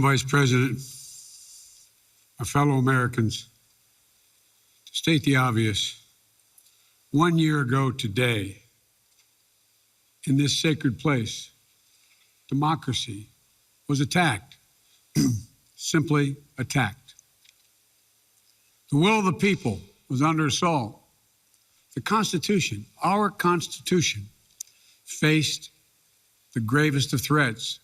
Vice President, my fellow Americans, to state the obvious, 1 year ago today, in this sacred place, democracy was attacked, simply attacked. The will of the people was under assault. The Constitution, our Constitution, faced the gravest of threats.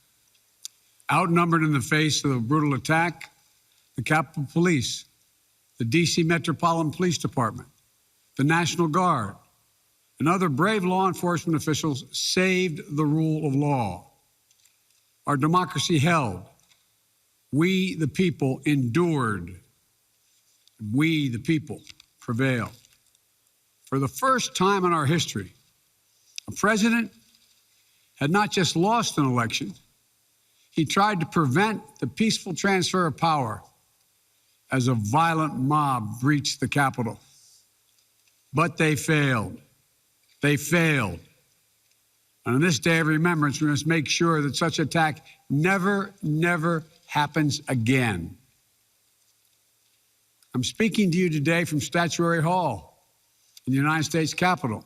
Outnumbered in the face of a brutal attack, the Capitol Police, the D.C. Metropolitan Police Department, the National Guard, and other brave law enforcement officials saved the rule of law. Our democracy held. We, the people, endured. We, the people, prevailed. For the first time in our history, a president had not just lost an election, he tried to prevent the peaceful transfer of power as a violent mob breached the Capitol. But they failed. They failed. And on this day of remembrance, we must make sure that such attack never happens again. I'm speaking to you today from Statuary Hall in the United States Capitol.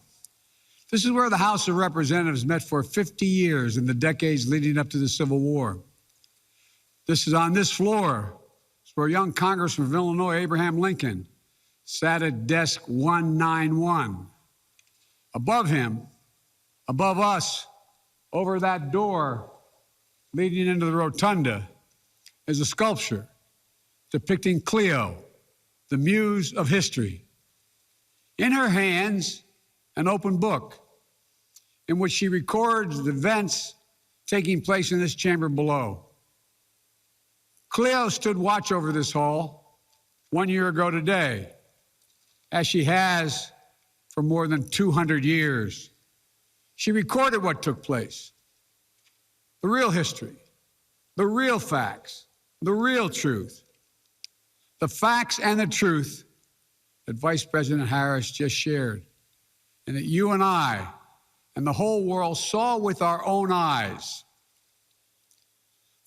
This is where the House of Representatives met for 50 years in the decades leading up to the Civil War. This is on this floor. It's where young Congressman of Illinois, Abraham Lincoln, sat at desk 191. Above him, above us, over that door leading into the rotunda, is a sculpture depicting Cleo, the muse of history. In her hands, an open book in which she records the events taking place in this chamber below. Cleo stood watch over this hall 1 year ago today, as she has for more than 200 years. She recorded what took place, the real history, the real facts, the real truth, the facts and the truth that Vice President Harris just shared, and that you and I and the whole world saw with our own eyes.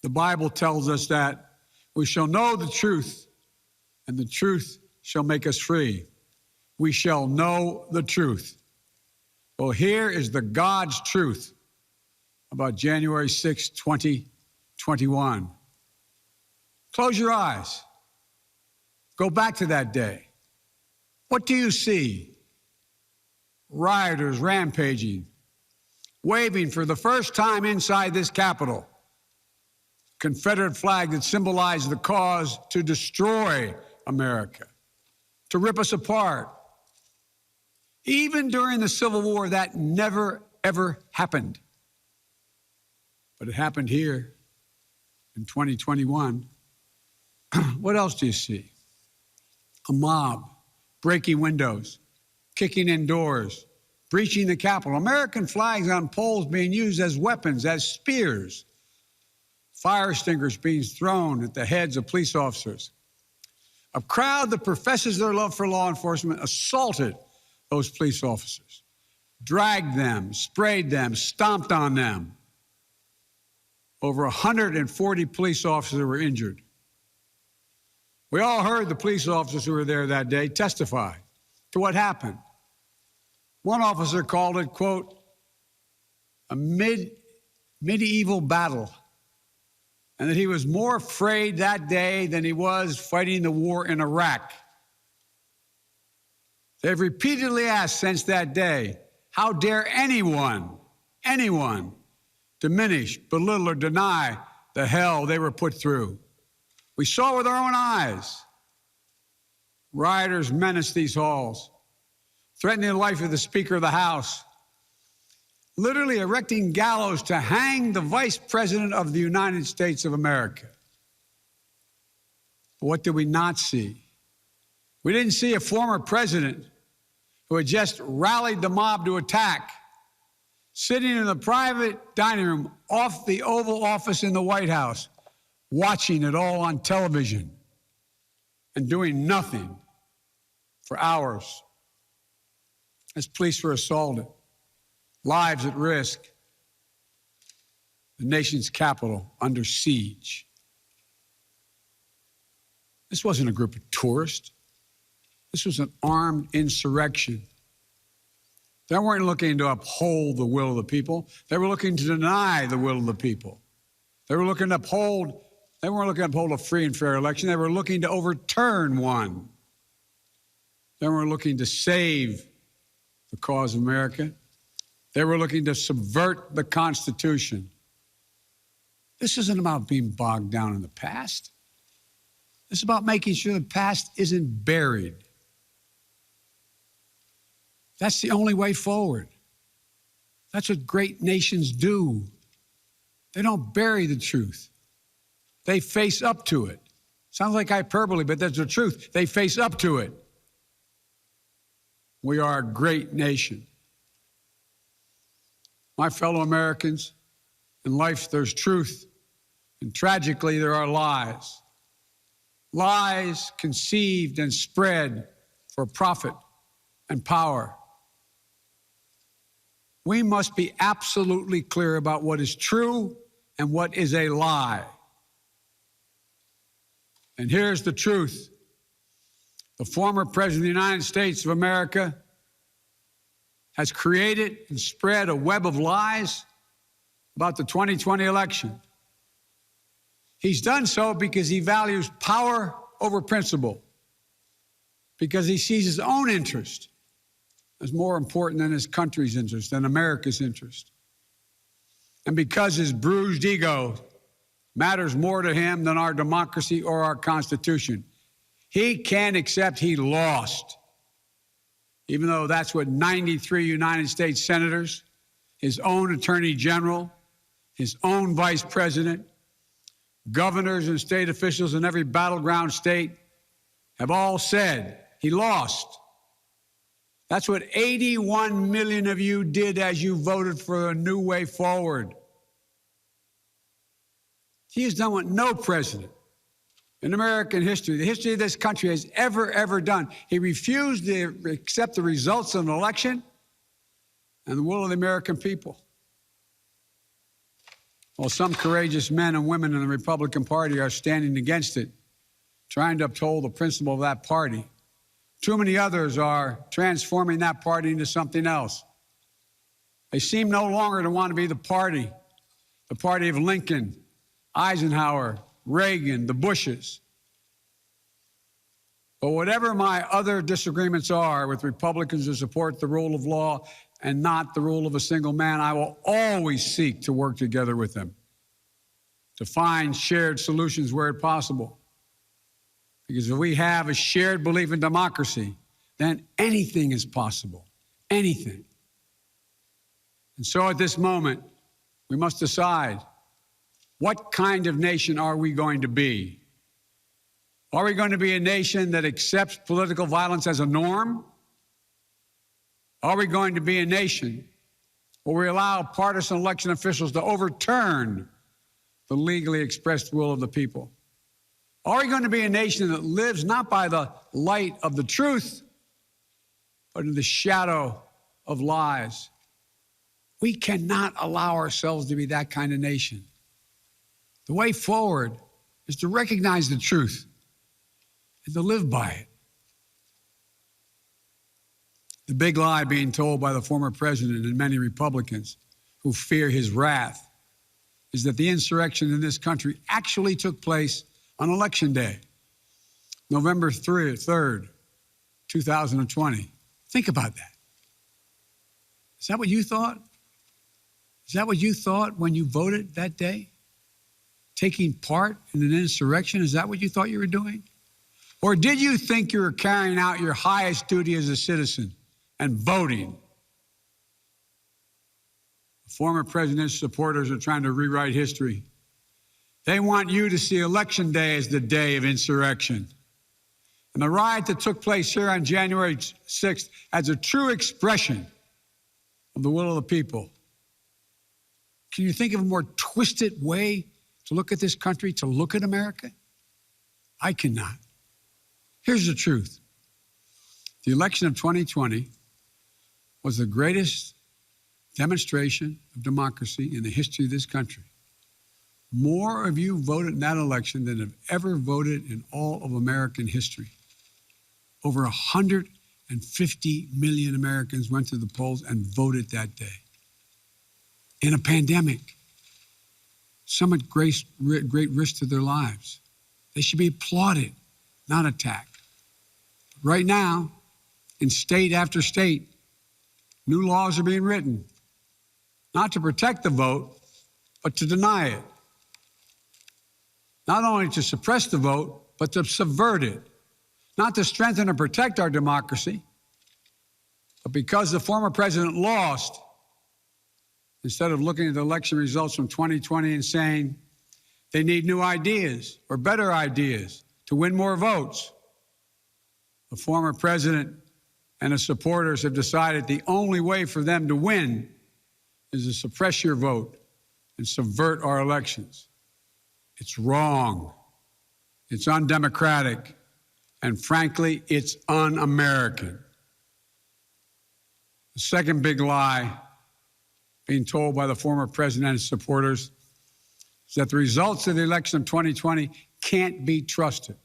The Bible tells us that we shall know the truth, and the truth shall make us free. We shall know the truth. Well, here is the God's truth about January 6, 2021. Close your eyes. Go back to that day. What do you see? Rioters rampaging, waving for the first time inside this Capitol, Confederate flag that symbolized the cause to destroy America, to rip us apart. Even during the Civil War, that never, ever happened. But it happened here in 2021. What else do you see? A mob breaking windows, kicking in doors, breaching the Capitol, American flags on poles being used as weapons, as spears, fire extinguishers being thrown at the heads of police officers. A crowd that professes their love for law enforcement assaulted those police officers, dragged them, sprayed them, stomped on them. Over 140 police officers were injured. We all heard the police officers who were there that day testify to what happened. One officer called it, quote, a medieval battle, and that he was more afraid that day than he was fighting the war in Iraq. They've repeatedly asked since that day, how dare anyone diminish, belittle, or deny the hell they were put through? We saw with our own eyes. Rioters menaced these halls, threatening the life of the Speaker of the House, literally erecting gallows to hang the Vice President of the United States of America. But what did we not see? We didn't see a former president who had just rallied the mob to attack, sitting in the private dining room off the Oval Office in the White House, watching it all on television and doing nothing for hours as police were assaulted, lives at risk, the nation's capital under siege. This wasn't a group of tourists. This was an armed insurrection. They weren't looking to uphold the will of the people. They were looking to deny the will of the people. They weren't looking to uphold a free and fair election. They were looking to overturn one. They weren't looking to save the cause of America. They were looking to subvert the Constitution. This isn't about being bogged down in the past. This is about making sure the past isn't buried. That's the only way forward. That's what great nations do. They don't bury the truth. They face up to it. Sounds like hyperbole, but that's the truth. They face up to it. We are a great nation. My fellow Americans, in life there's truth, and tragically there are lies. Lies conceived and spread for profit and power. We must be absolutely clear about what is true and what is a lie. And here's the truth. The former President of the United States of America has created and spread a web of lies about the 2020 election. He's done so because he values power over principle, because he sees his own interest as more important than his country's interest, than America's interest, and because his bruised ego matters more to him than our democracy or our Constitution. He can't accept he lost, even though that's what 93 United States senators, his own attorney general, his own vice president, governors and state officials in every battleground state have all said. He lost. That's what 81 million of you did as you voted for a new way forward. He has done what no president in American history, the history of this country, has ever done. He refused to accept the results of an election and the will of the American people. While some courageous men and women in the Republican Party are standing against it, trying to uphold the principle of that party, too many others are transforming that party into something else. They seem no longer to want to be the party of Lincoln, Eisenhower, Reagan, the Bushes. But whatever my other disagreements are with Republicans who support the rule of law and not the rule of a single man, I will always seek to work together with them to find shared solutions where possible. Because if we have a shared belief in democracy, then anything is possible, anything. And so at this moment, we must decide, what kind of nation are we going to be? Are we going to be a nation that accepts political violence as a norm? Are we going to be a nation where we allow partisan election officials to overturn the legally expressed will of the people? Are we going to be a nation that lives not by the light of the truth, but in the shadow of lies? We cannot allow ourselves to be that kind of nation. The way forward is to recognize the truth and to live by it. The big lie being told by the former president and many Republicans who fear his wrath is that the insurrection in this country actually took place on Election Day, November 3rd, 2020. Think about that. Is that what you thought? Is that what you thought when you voted that day? Taking part in an insurrection? Is that what you thought you were doing? Or did you think you were carrying out your highest duty as a citizen and voting? The former president's supporters are trying to rewrite history. They want you to see Election Day as the day of insurrection. And the riot that took place here on January 6th as a true expression of the will of the people. Can you think of a more twisted way to look at this country, to look at America? I cannot. Here's the truth. The election of 2020 was the greatest demonstration of democracy in the history of this country. More of you voted in that election than have ever voted in all of American history. Over 150 million Americans went to the polls and voted that day. In a pandemic, some at great risk to their lives. They should be applauded, not attacked. Right now, in state after state, new laws are being written, not to protect the vote, but to deny it. Not only to suppress the vote, but to subvert it. Not to strengthen or protect our democracy, but because the former president lost, instead of looking at the election results from 2020 and saying they need new ideas or better ideas to win more votes, the former president and his supporters have decided the only way for them to win is to suppress your vote and subvert our elections. It's wrong. It's undemocratic. And frankly, it's un-American. The second big lie being told by the former president and his supporters is that the results of the election of 2020 can't be trusted.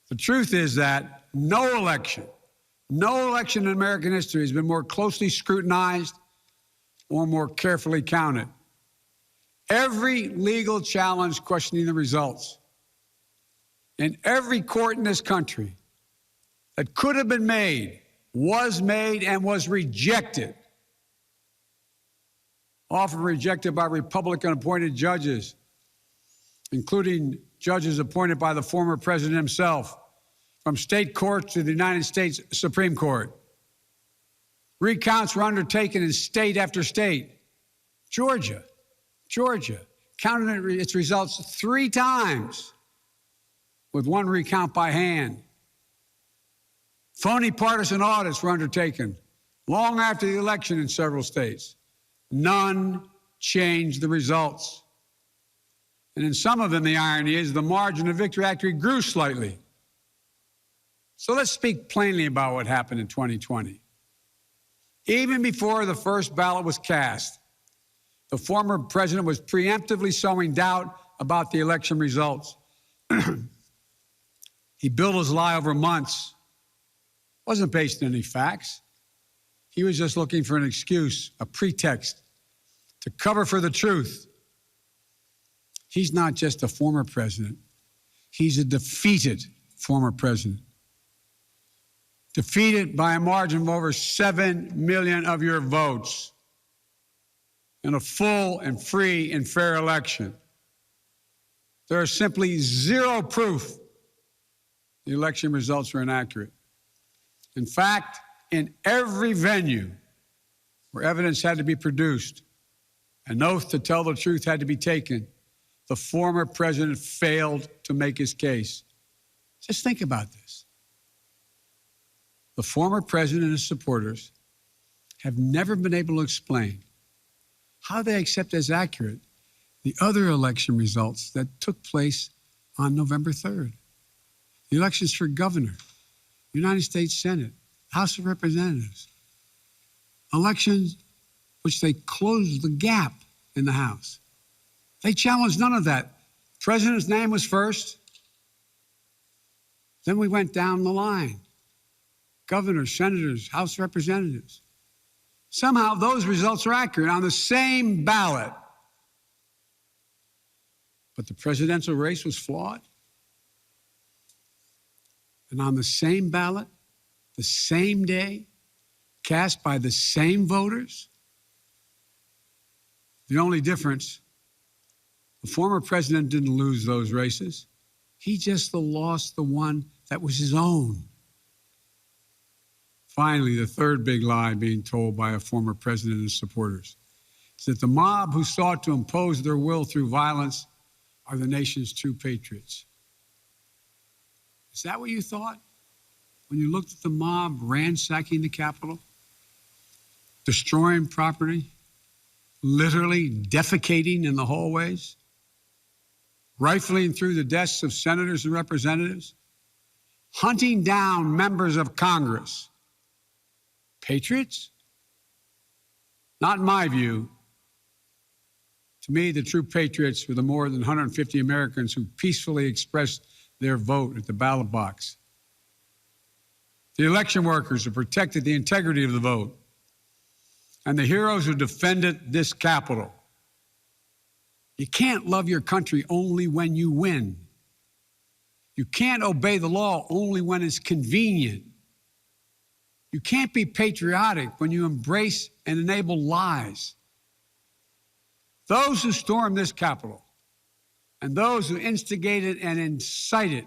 The truth is that no election in American history has been more closely scrutinized or more carefully counted. Every legal challenge questioning the results in every court in this country that could have been made was made and was rejected. Often rejected by Republican-appointed judges, including judges appointed by the former president himself, from state courts to the United States Supreme Court. Recounts were undertaken in state after state. Georgia counted its results 3 times, with 1 recount by hand. Phony partisan audits were undertaken long after the election in several states. None changed the results. And in some of them, the irony is the margin of victory actually grew slightly. So let's speak plainly about what happened in 2020. Even before the first ballot was cast, the former president was preemptively sowing doubt about the election results. He built his lie over months. It wasn't based on any facts. He was just looking for an excuse, a pretext, to cover for the truth. He's not just a former president. He's a defeated former president. Defeated by a margin of over 7 million of your votes in a full and free and fair election. There is simply zero proof the election results are inaccurate. In fact, in every venue where evidence had to be produced, an oath to tell the truth had to be taken, the former president failed to make his case. Just think about this. The former president and his supporters have never been able to explain how they accept as accurate the other election results that took place on November 3rd. The elections for governor, United States Senate, House of Representatives. Elections which they closed the gap in the House. They challenged none of that. President's name was first. Then we went down the line. Governors, senators, House of Representatives. Somehow those results are accurate on the same ballot. But the presidential race was flawed. And on the same ballot, the same day, cast by the same voters. The only difference, the former president didn't lose those races. He just lost the one that was his own. Finally, the third big lie being told by a former president and his supporters is that the mob who sought to impose their will through violence are the nation's true patriots. Is that what you thought when you looked at the mob ransacking the Capitol, destroying property, literally defecating in the hallways, rifling through the desks of senators and representatives, hunting down members of Congress? Patriots? Not in my view. To me, the true patriots were the more than 150 Americans who peacefully expressed their vote at the ballot box. The election workers who protected the integrity of the vote. And the heroes who defended this Capitol. You can't love your country only when you win. You can't obey the law only when it's convenient. You can't be patriotic when you embrace and enable lies. Those who stormed this Capitol, and those who instigated and incited,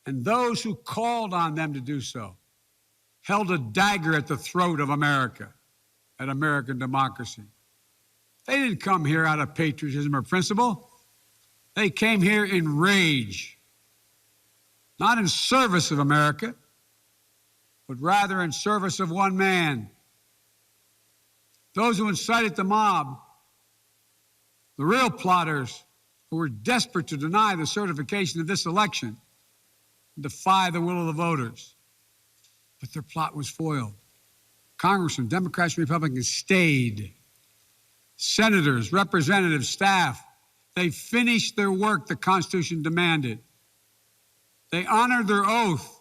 and those who called on them to do so, held a dagger at the throat of America, at American democracy. They didn't come here out of patriotism or principle. They came here in rage, not in service of America, but rather in service of one man. Those who incited the mob, the real plotters who were desperate to deny the certification of this election, and defy the will of the voters. But their plot was foiled. Congressmen, Democrats, and Republicans stayed. Senators, representatives, staff, they finished their work the Constitution demanded. They honored their oath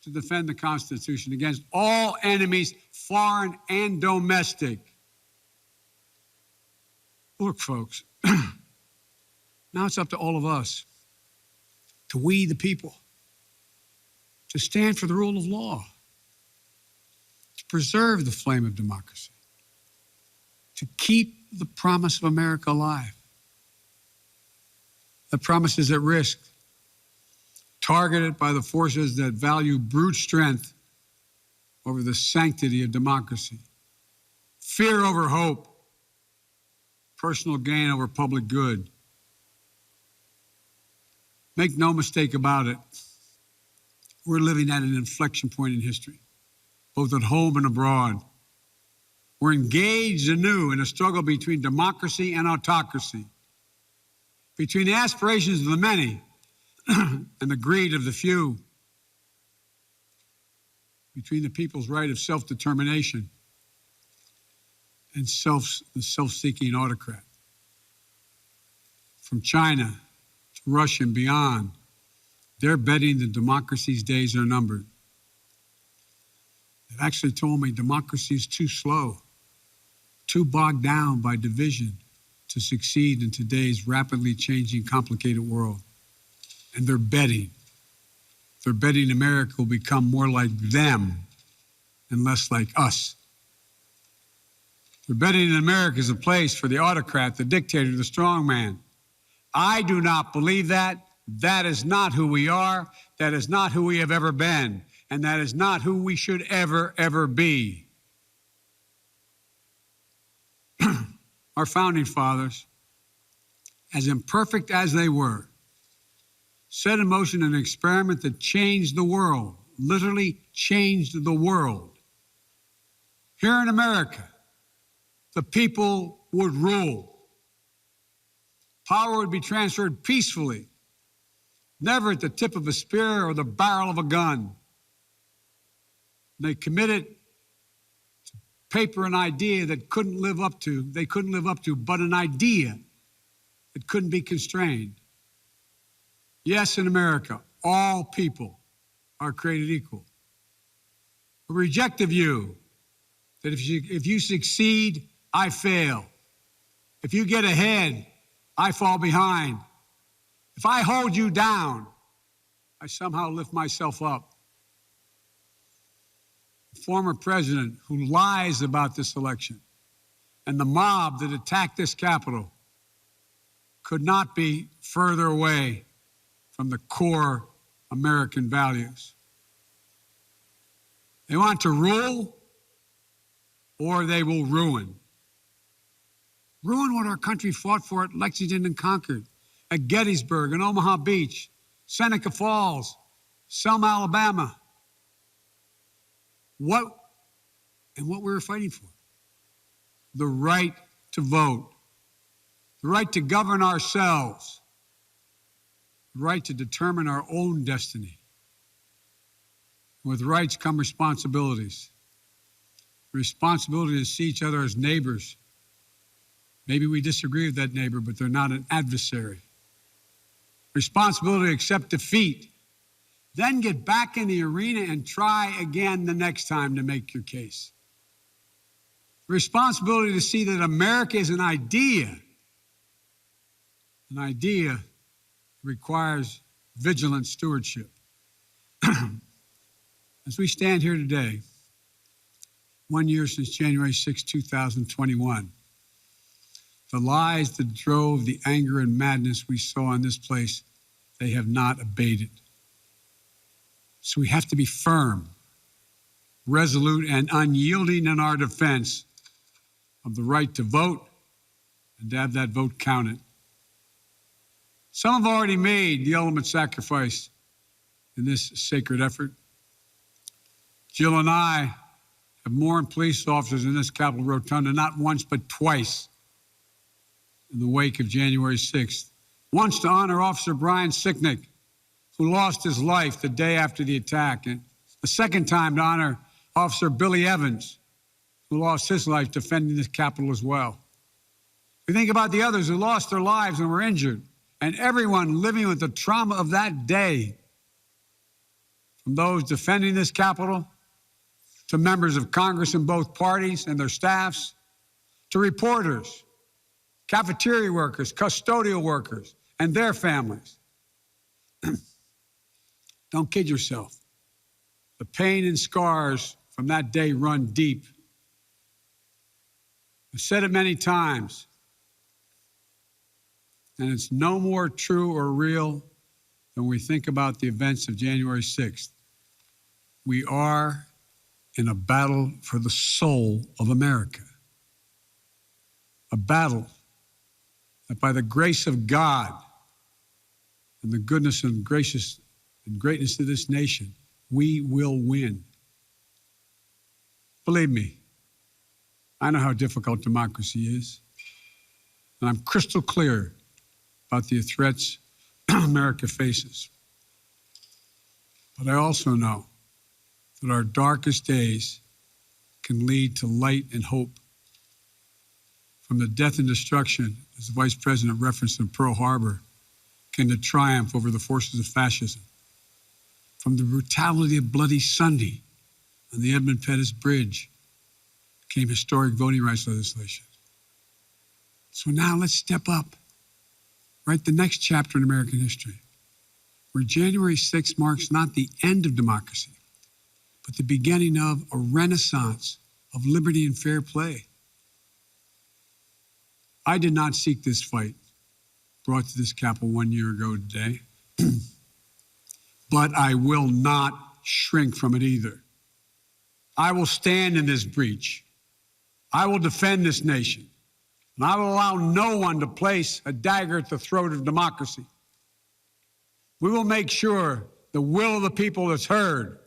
to defend the Constitution against all enemies, foreign and domestic. Look, folks, now it's up to all of us, to we the people, to stand for the rule of law, to preserve the flame of democracy, to keep the promise of America alive. The promise is at risk, targeted by the forces that value brute strength over the sanctity of democracy, fear over hope, personal gain over public good. Make no mistake about it, we're living at an inflection point in history, both at home and abroad. We're engaged anew in a struggle between democracy and autocracy, between the aspirations of the many and the greed of the few, between the people's right of self-determination and the self-seeking autocrat. From China to Russia and beyond, they're betting that democracy's days are numbered. They've actually told me democracy is too slow, too bogged down by division to succeed in today's rapidly changing, complicated world. And they're betting America will become more like them and less like us. They're betting that America is a place for the autocrat, the dictator, the strongman. I do not believe that. That is not who we are. That is not who we have ever been. And that is not who we should ever, ever be. Our founding fathers, as imperfect as they were, set in motion an experiment that changed the world, literally changed the world. Here in America, the people would rule. Power would be transferred peacefully, never at the tip of a spear or the barrel of a gun. They committed to paper an idea that they couldn't live up to, but an idea that couldn't be constrained. Yes, in America, all people are created equal. We reject the view that if you succeed, I fail. If you get ahead, I fall behind. If I hold you down, I somehow lift myself up. The former president who lies about this election and the mob that attacked this Capitol could not be further away from the core American values. They want to rule, or they will ruin. Ruin what our country fought for at Lexington and Concord, at Gettysburg and Omaha Beach, Seneca Falls, Selma, Alabama. What we were fighting for? The right to vote, the right to govern ourselves, the right to determine our own destiny. With rights come responsibilities. Responsibility to see each other as neighbors, Maybe we disagree with that neighbor, but they're not an adversary. Responsibility to accept defeat. Then get back in the arena and try again the next time to make your case. Responsibility to see that America is an idea. An idea requires vigilant stewardship. As we stand here today, 1 year since January 6, 2021, the lies that drove the anger and madness we saw in this place, they have not abated. So we have to be firm, resolute, and unyielding in our defense of the right to vote and to have that vote counted. Some have already made the ultimate sacrifice in this sacred effort. Jill and I have mourned police officers in this Capitol Rotunda not once but twice in the wake of January 6th. Once to honor Officer Brian Sicknick, who lost his life the day after the attack, and a second time to honor Officer Billy Evans, who lost his life defending this Capitol as well. We think about the others who lost their lives and were injured, and everyone living with the trauma of that day, from those defending this Capitol to members of Congress in both parties and their staffs, to reporters, cafeteria workers, custodial workers, and their families. Don't kid yourself. The pain and scars from that day run deep. I've said it many times, and it's no more true or real than we think about the events of January 6th. We are in a battle for the soul of America. A battle that by the grace of God and the goodness and gracious and greatness of this nation, we will win. Believe me, I know how difficult democracy is, and I'm crystal clear about the threats America faces. But I also know that our darkest days can lead to light and hope. From the death and destruction, as the Vice President referenced in Pearl Harbor, came the triumph over the forces of fascism. From the brutality of Bloody Sunday on the Edmund Pettus Bridge came historic voting rights legislation. So now let's step up, write the next chapter in American history, where January 6th marks not the end of democracy, but the beginning of a renaissance of liberty and fair play. I did not seek this fight brought to this Capitol 1 year ago today, but I will not shrink from it either. I will stand in this breach. I will defend this nation, and I will allow no one to place a dagger at the throat of democracy. We will make sure the will of the people is heard,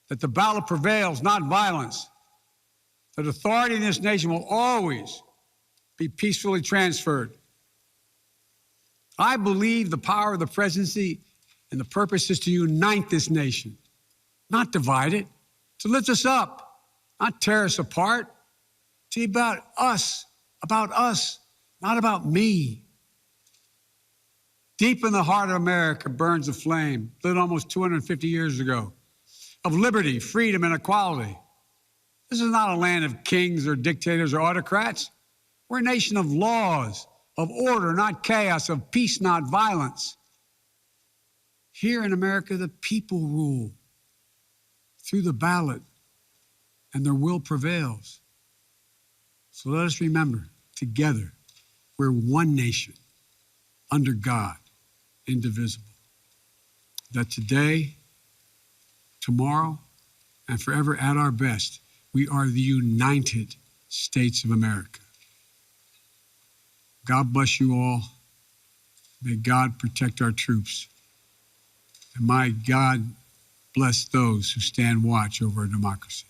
that the ballot prevails, not violence, that authority in this nation will always be peacefully transferred. I believe the power of the presidency and the purpose is to unite this nation, not divide it, to lift us up, not tear us apart. To be about us, not about me. Deep in the heart of America burns a flame, lit almost 250 years ago, of liberty, freedom, and equality. This is not a land of kings or dictators or autocrats. We're a nation of laws, of order, not chaos, of peace, not violence. Here in America, the people rule through the ballot, and their will prevails. So let us remember, together, we're one nation, under God, indivisible. That today, tomorrow, and forever at our best, we are the United States of America. God bless you all. May God protect our troops. And may God bless those who stand watch over our democracy.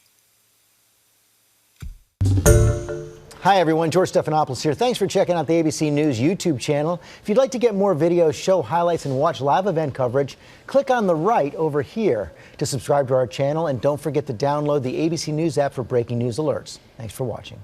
Hi, everyone. George Stephanopoulos here. Thanks for checking out the ABC News YouTube channel. If you'd like to get more videos, show highlights, and watch live event coverage, click on the right over here to subscribe to our channel. And don't forget to download the ABC News app for breaking news alerts. Thanks for watching.